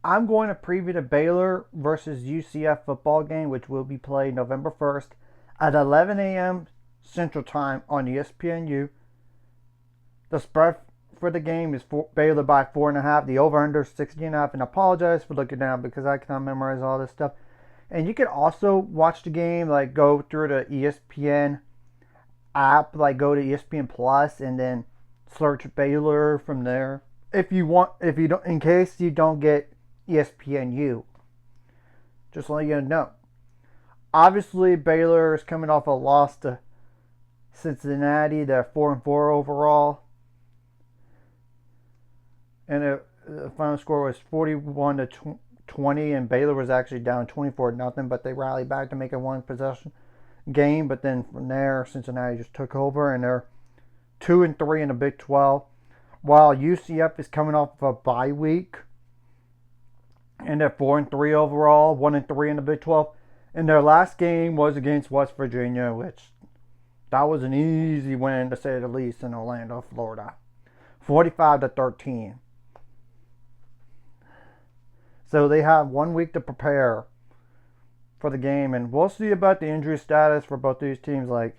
I'm going to preview the Baylor versus UCF football game, which will be played November 1st at 11 a.m. Central Time on ESPNU. The spread for the game is Baylor by 4.5. The over/under 60.5. And I apologize for looking down because I cannot memorize all this stuff. And you can also watch the game, like go through the ESPN app, like go to ESPN Plus, and then search Baylor from there. If you don't, in case you don't get ESPNU, just let you know. Obviously, Baylor is coming off a loss to Cincinnati. They're 4-4 overall, and the final score was 41-20, and Baylor was actually down 24-0, but they rallied back to make a one possession game. But then from there, Cincinnati just took over, and they're 2-3 in the Big 12, while UCF is coming off of a bye week, and they're 4-3 overall, 1-3 in the Big 12. And their last game was against West Virginia, which that was an easy win to say the least in Orlando, Florida, 45-13. So they have 1 week to prepare for the game, and we'll see about the injury status for both these teams, like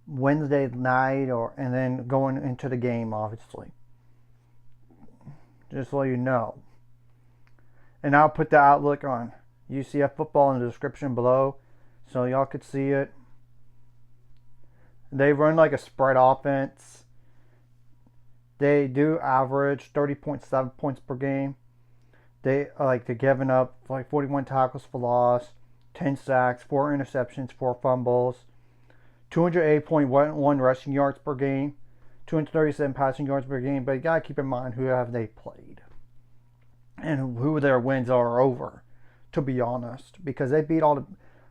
Wednesday night and then going into the game, obviously. Just so you know. And I'll put the outlook on UCF football in the description below so y'all could see it. They run like a spread offense. They do average 30.7 points per game. They're giving up like 41 tackles for loss, 10 sacks, 4 interceptions, 4 fumbles, 208.1 rushing yards per game, 237 passing yards per game. But you gotta keep in mind who have they played and who their wins are over, to be honest, because they beat all the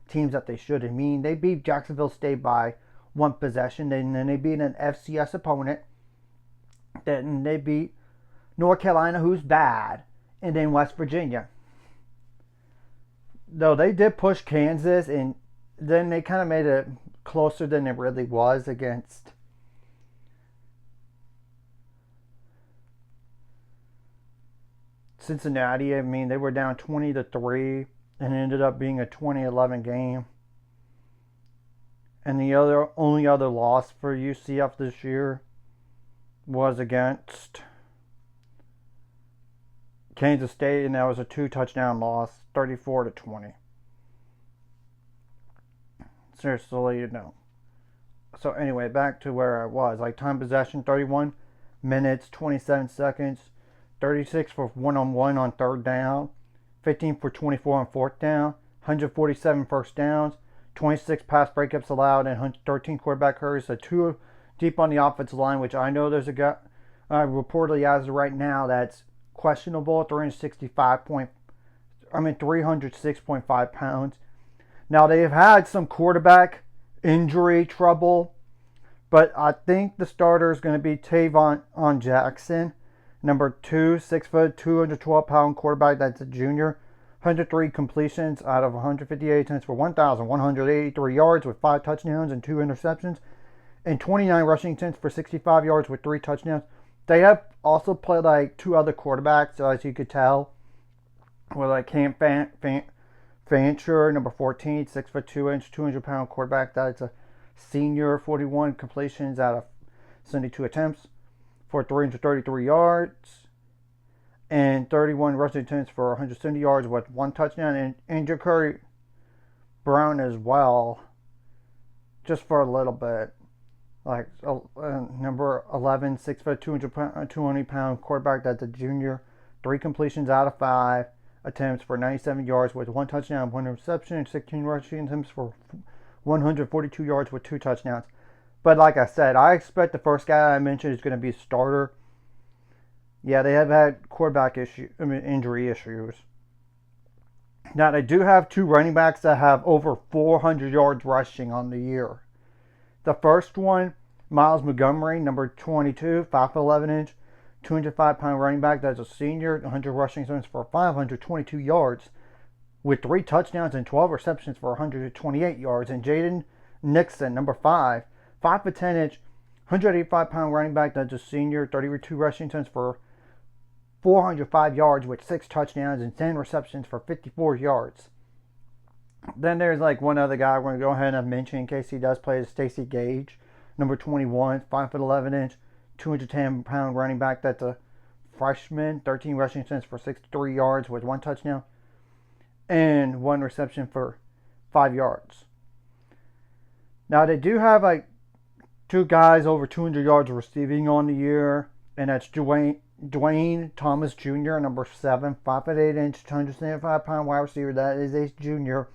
teams that they should. I mean, they beat Jacksonville State by 1 possession, and then they beat an FCS opponent. Then they beat North Carolina, who's bad, and then West Virginia. Though they did push Kansas, and then they kind of made it closer than it really was against Cincinnati. I mean, they were down 20-3, and it ended up being a 20-11 game. And the only other loss for UCF this year was against Kansas State, and that was a 2-touchdown loss, 34-20. Seriously, you know. So anyway, back to where I was. Like time possession, 31 minutes, 27 seconds, 36 for one-on-one on third down, 15 for 24 on fourth down, 147 first downs, 26 pass breakups allowed, and 13 quarterback hurries. So 2 deep on the offensive line, which I know there's a guy reportedly as of right now that's questionable, 306.5 pounds. Now they've had some quarterback injury trouble, but I think the starter is going to be Tavon Jackson, number 2, 6 foot, 212-pound quarterback. That's a junior. 103 completions out of 158 attempts for 1,183 yards with 5 touchdowns and 2 interceptions, and 29 rushing attempts for 65 yards with 3 touchdowns. They have also played like 2 other quarterbacks, as you could tell, with like Cam Fancher, number 14, 6 foot 2 inch, 200-pound quarterback. That's a senior. 41 completions out of 72 attempts for 333 yards, and 31 rushing attempts for 170 yards with 1 touchdown. And Ja'Cory Brown as well, just for a little bit. Like number 11, 6 foot, 220-pound quarterback. That's a junior. 3 completions out of 5 attempts for 97 yards with 1 touchdown, 1 interception, and 16 rushing attempts for 142 yards with 2 touchdowns. But like I said, I expect the first guy I mentioned is going to be a starter. Yeah, they have had injury issues. Now, they do have 2 running backs that have over 400 yards rushing on the year. The first one, Miles Montgomery, number 22, 5'11 inch, 205-pound running back. That's a senior, 100 rushing attempts for 522 yards with 3 touchdowns and 12 receptions for 128 yards. And Jaden Nixon, number 5, 5'10 inch, 185-pound running back. That's a senior, 32 rushing attempts for 405 yards with 6 touchdowns and 10 receptions for 54 yards. Then there's like one other guy we're going to go ahead and mention in case he does play, is Stacey Gage, number 21, 5'11", 210-pound running back. That's a freshman, 13 rushing attempts for 63 yards with 1 touchdown and 1 reception for 5 yards. Now they do have like 2 guys over 200 yards receiving on the year, and that's Dwayne Thomas Jr., number 7, 5'8", 275-pound wide receiver. That is a junior.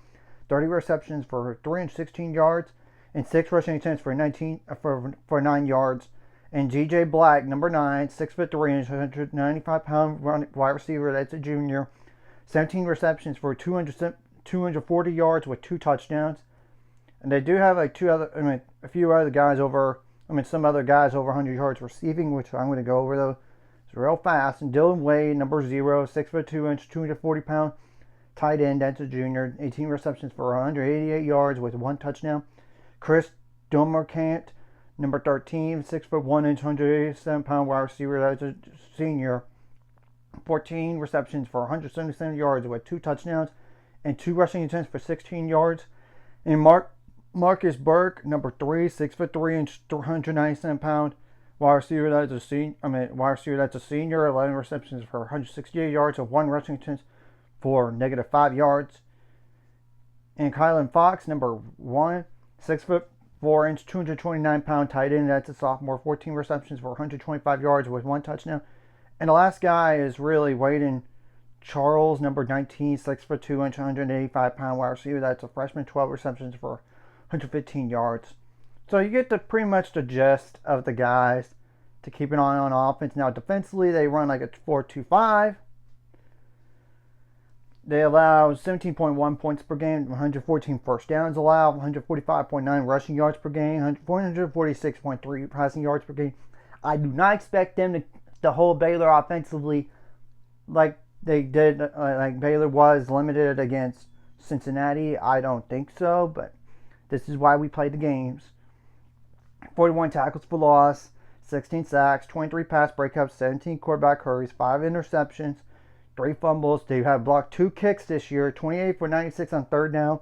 30 receptions for 316 yards and 6 rushing attempts for 9 yards. And G.J. Black, number 9, 6'3", 195-pound wide receiver. That's a junior. 17 receptions for 240 yards with 2 touchdowns. And they do have like a few other guys over. Some other guys over 100 yards receiving, which I'm going to go over those real fast. And Dylan Wade, number 0, 6'2", 240-pound tight end. That's a junior. 18 receptions for 188 yards with 1 touchdown. Chris Dumercant, number 13, 6'1", 187-pound wide receiver. That's a senior. 14 receptions for 177 yards with 2 touchdowns and 2 rushing attempts for 16 yards. And Marcus Burke, number 3, 6'3", 297-pound wide receiver. That's a senior. 11 receptions for 168 yards with 1 rushing attempt for -5 yards. And Kylan Fox, number 1, 6'4", 229-pound tight end. That's a sophomore. 14 receptions for 125 yards with 1 touchdown. And the last guy is really Waden Charles, number 19, 6'2", 185-pound wide receiver. That's a freshman. 12 receptions for 115 yards. So you get pretty much the gist of the guys to keep an eye on offense. Now defensively, they run like a 4-2-5. They allow 17.1 points per game, 114 first downs allowed, 145.9 rushing yards per game, 446.3 passing yards per game. I do not expect them to hold Baylor offensively like they did, like Baylor was limited against Cincinnati. I don't think so, but this is why we play the games. 41 tackles for loss, 16 sacks, 23 pass breakups, 17 quarterback hurries, 5 interceptions, 3 fumbles. They have blocked 2 kicks this year, 28 for 96 on 3rd down,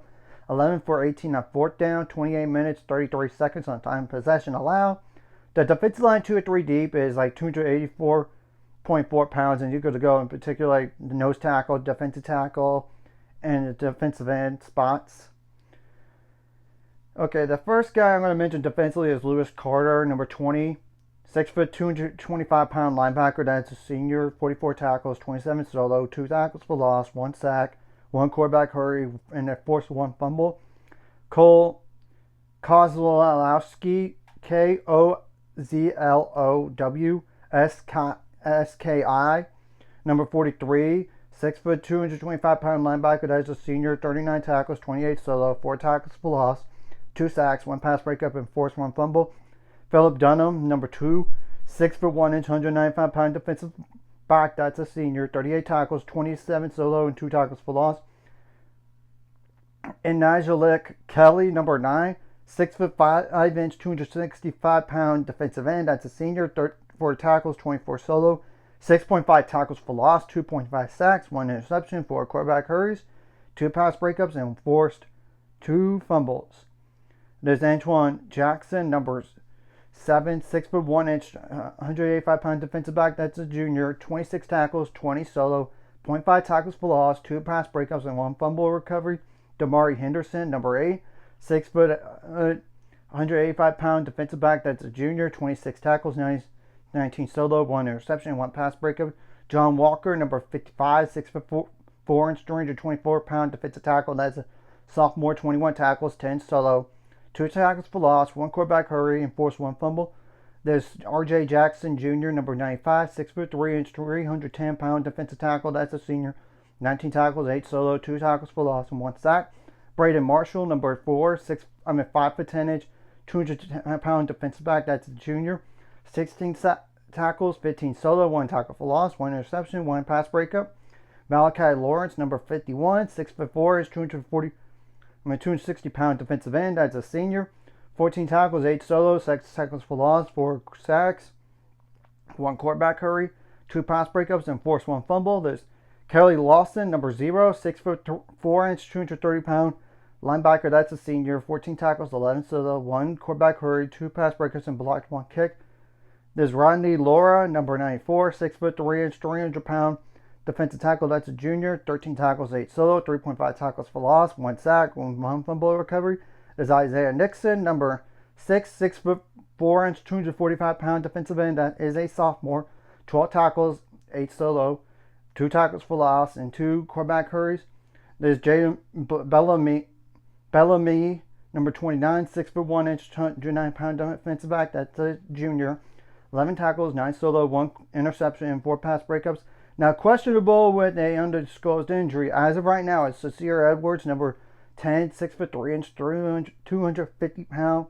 11 for 18 on 4th down, 28 minutes, 33 seconds on time possession allowed. The defensive line 2 or 3 deep is like 284.4 pounds, and you could go in particular like the nose tackle, defensive tackle, and the defensive end spots. Okay, the first guy I'm going to mention defensively is Lewis Carter, number 20. 6', 225-pound linebacker. That's a senior. 44 tackles, 27 solo, 2 tackles for loss, 1 sack, 1 quarterback hurry, and a forced 1 fumble. Cole Kozlowski, Kozlowski, number 43. 6', 225-pound linebacker. That's a senior. 39 tackles, 28 solo, 4 tackles for loss, 2 sacks, 1 pass breakup, and forced 1 fumble. Philip Dunham, number 2, 6'1", 195-pound defensive back. That's a senior. 38 tackles, 27 solo, and 2 tackles for loss. And Nigelic Kelly, number 9, 6'5", 265-pound defensive end. That's a senior. 34 tackles, 24 solo, 6.5 tackles for loss, 2.5 sacks, 1 interception, 4 quarterback hurries, 2 pass breakups, and forced 2 fumbles. There's Antoine Jackson, number 7, 6'1", 185-pound defensive back. That's a junior. 26 tackles, 20 solo, 0.5 tackles for loss, 2 pass breakups, and 1 fumble recovery. Damari Henderson, number 8, 6', 185-pound defensive back. That's a junior. 26 tackles, 19 solo, 1 interception, 1 pass breakup. John Walker, number 55, 6'4", 224-pound defensive tackle. That's a sophomore. 21 tackles, 10 solo, 2 tackles for loss, 1 quarterback hurry, and forced 1 fumble. There's R.J. Jackson Jr., number 95, 6'3", 310-pound defensive tackle. That's a senior. 19 tackles, 8 solo, 2 tackles for loss, and 1 sack. Braden Marshall, number 4, 5'10", 200-pound defensive back. That's a junior. 16 tackles, 15 solo, 1 tackle for loss, 1 interception, 1 pass breakup. Malachi Lawrence, number 51, 6'4", 260-pound defensive end. That's a senior. 14 tackles, 8 solo, 6 tackles for loss, 4 sacks, 1 quarterback hurry. 2 pass breakups, and forced 1 fumble. There's Kelly Lawson, number 0, 6'4", 230-pound linebacker. That's a senior. 14 tackles, 11 solo, 1 quarterback hurry, 2 pass breakups, and blocked 1 kick. There's Rodney Laura, number 94, 6'3", 300-pound defensive tackle. That's a junior. 13 tackles, 8 solo, 3.5 tackles for loss, 1 sack, 1 fumble recovery. There's Isaiah Nixon, number 6, 6'4", 245-pound defensive end. That is a sophomore. 12 tackles, 8 solo, 2 tackles for loss, and 2 quarterback hurries. There's Jaden Bellamy, number 29, 6'1", 109-pound defensive back. That's a junior. 11 tackles, 9 solo, 1 interception, and 4 pass breakups. Now, questionable with a undisclosed injury. As of right now, it's Cecile Edwards, number 10, 6'3", 250-pound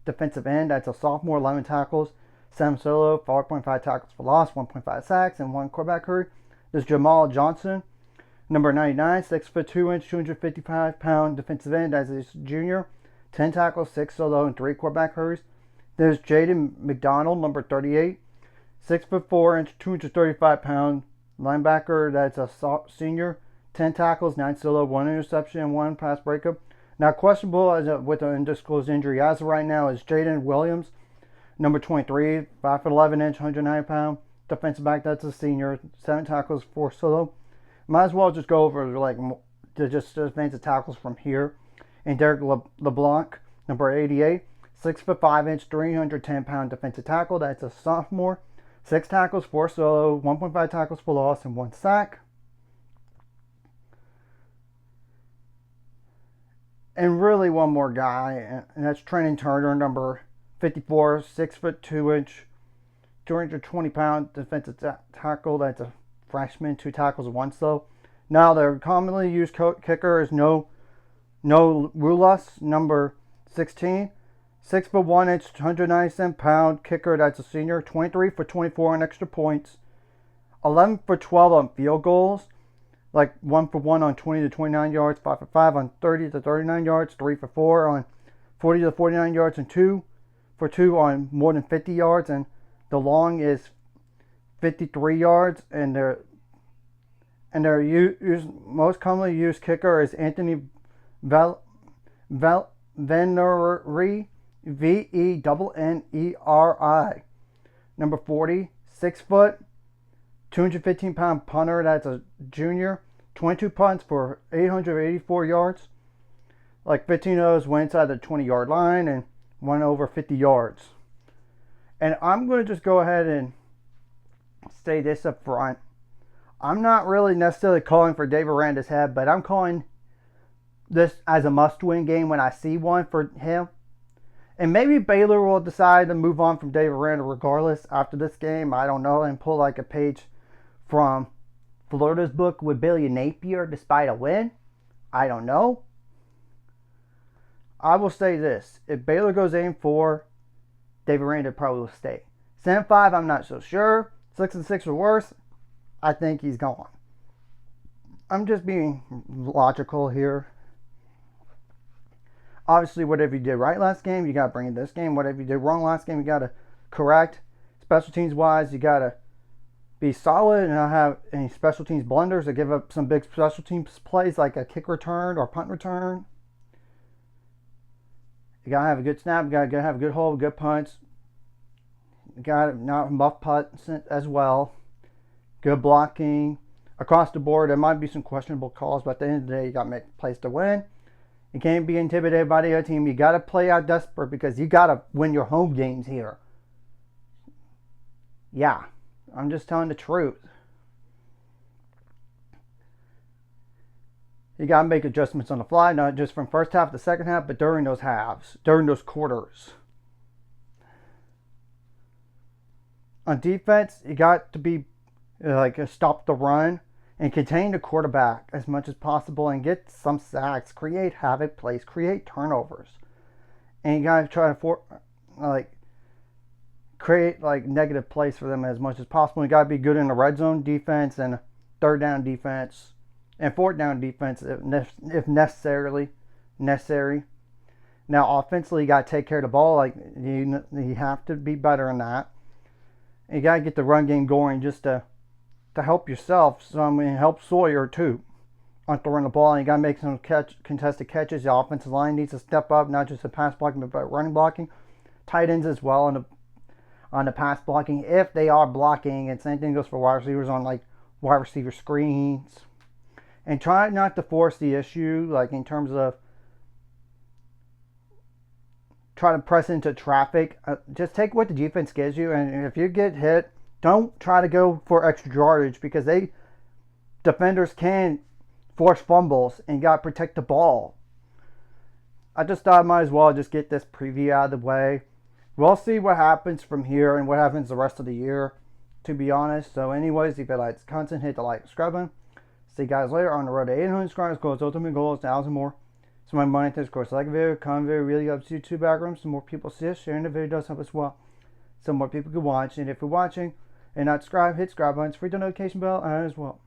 defensive end. That's a sophomore. 11 tackles, 7 solo, 4.5 tackles for loss, 1.5 sacks, and 1 quarterback hurry. There's Jamal Johnson, number 99, 6'2", 255-pound defensive end. That's a junior. 10 tackles, 6 solo, and 3 quarterback hurries. There's Jaden McDonald, number 38, 6'4", 235-pound linebacker. That's a senior. 10 tackles, 9 solo, 1 interception, and 1 pass breakup. Now, questionable with an undisclosed injury as of right now is Jaden Williams, number 23, 5'11", 109-pound defensive back. That's a senior. 7 tackles, 4 solo. Might as well just go over just defensive tackles from here. And Derek LeBlanc, number 88, 6'5", 310-pound defensive tackle. That's a sophomore. 6 tackles, 4 solo, 1.5 tackles for loss, and 1 sack. And really one more guy, and that's Trenton Turner, number 54, 6'2", 220-pound defensive tackle. That's a freshman. 2 tackles, 1 solo. Now, their commonly used kicker is No Rulas, number 16. 6'1", 197-pound kicker. That's a senior. 23 for 24 on extra points. 11 for 12 on field goals. Like 1 for 1 on 20 to 29 yards. 5 for 5 on 30 to 39 yards. 3 for 4 on 40 to 49 yards. And 2 for 2 on more than 50 yards. And the long is 53 yards. And their most commonly used kicker is Anthony Veneri. Venneri, number 40, 6 foot, 215-pound punter. That's a junior. 22 punts for 884 yards. Like 15 of those went inside the 20-yard line and 1 over 50 yards. And I'm going to just go ahead and say this up front. I'm not really necessarily calling for Dave Aranda's head, but I'm calling this as a must-win game when I see one for him. And maybe Baylor will decide to move on from Dave Aranda regardless after this game. I don't know. And pull like a page from Florida's book with Billy Napier despite a win. I don't know. I will say this. If Baylor goes 8-4, Dave Aranda probably will stay. 7-5, I'm not so sure. 6-6 or worse, I think he's gone. I'm just being logical here. Obviously, whatever you did right last game, you got to bring it this game. Whatever you did wrong last game, you got to correct. Special teams wise, you got to be solid and not have any special teams blunders or give up some big special teams plays like a kick return or punt return. You got to have a good snap. You got to have a good hold, good punts. You got to not muff putts as well. Good blocking. Across the board, there might be some questionable calls, but at the end of the day, you got to make plays to win. You can't be intimidated by the other team. You got to play out desperate because you got to win your home games here. Yeah, I'm just telling the truth. You got to make adjustments on the fly, not just from first half to second half, but during those halves, during those quarters. On defense, you got to be stop the run and contain the quarterback as much as possible and get some sacks, create havoc plays, create turnovers. And you got to try to create negative plays for them as much as possible. You got to be good in the red zone defense and third down defense and fourth down defense if necessary. Now, offensively, you got to take care of the ball. You have to be better in that. And you got to get the run game going just to to help yourself. So I mean, help Sawyer too on throwing the ball. And you got to make some contested catches. The offensive line needs to step up, not just the pass blocking, but running blocking. Tight ends as well on the pass blocking if they are blocking. And same thing goes for wide receivers on like wide receiver screens. And try not to force the issue, like in terms of try to press into traffic. Just take what the defense gives you, and if you get hit, don't try to go for extra yardage because defenders can force fumbles and you got to protect the ball. I just thought I might as well just get this preview out of the way. We'll see what happens from here and what happens the rest of the year, to be honest. So anyways, if you like this content, hit the like, subscribe button. See you guys later on the road to 800 subscribers. Goals, ultimate goals, 1,000 more. So my money to this course. Like a video, comment video, really helps YouTube algorithm. So more people see us. Sharing the video does help as well. So more people can watch. And if you're watching and not subscribed, hit subscribe button. Free the notification bell as well.